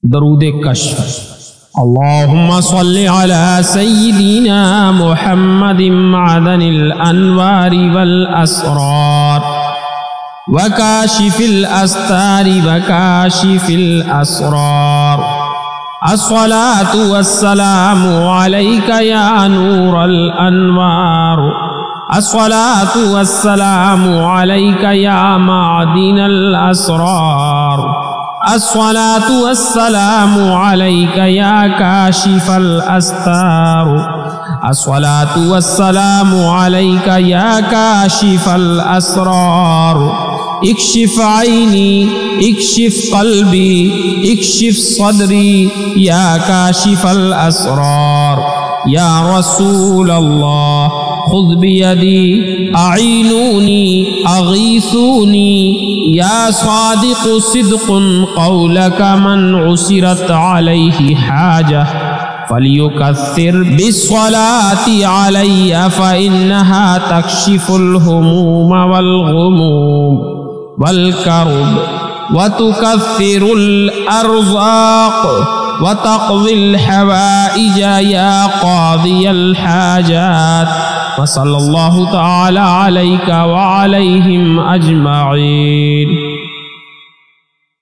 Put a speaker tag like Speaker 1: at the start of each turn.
Speaker 1: दरूद कश्फ। अल्लाहुम्मा सल्लि अला सय्यिदिना मुहम्मदिन मअदनिल अनवारि वल अस्रार व काशिफिल अस्तारि व काशिफिल अस्रार। अस्सलातु वस्सलामु अलैका या नूरल अनवार। अस्सलातु वस्सलामु अलैका या मादिनल अस्रार। अस्सलातु वस्सलामु अलैका या काशिफल अस्तार। अस्सलातु वस्सलामु अलैका या काशिफल अस्रार। इक्शिफ ऐनी इक्शिफ क़ल्बी इक्शिफ सदरी या काशिफल अस्रार। या रसूल अल्लाह खुद बियदी अईनूनी अगीसूनी या सादिक़ सिद्क़ुन क़ौलका मन उसिरत अलैहि हाजा फलियुकस्सिर बिस्सलाति अलैया फ़इन्नहा तक्शिफुल हुमूम वल गुमूम वल कर्ब व तुकफ्फिरुल अर्ज़ाक़ व तक़ज़िल हवाइज या क़ादियल हाजात। व सल्लल्लाहु तआला अलैका व अलैहिम अजमईन।